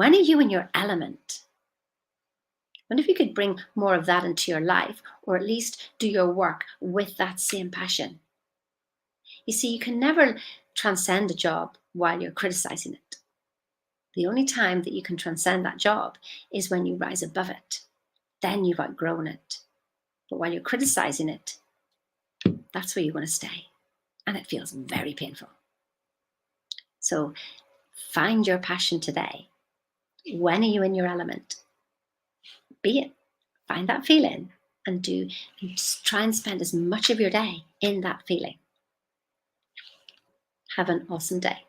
When are you in your element? Wonder if you could bring more of that into your life, or at least do your work with that same passion. You see, you can never transcend a job while you're criticizing it. The only time that you can transcend that job is when you rise above it. Then you've outgrown it. But while you're criticizing it, that's where you want to stay. And it feels very painful. So find your passion today. When are you in your element? Be it. Find that feeling and just try and spend as much of your day in that feeling. Have an awesome day.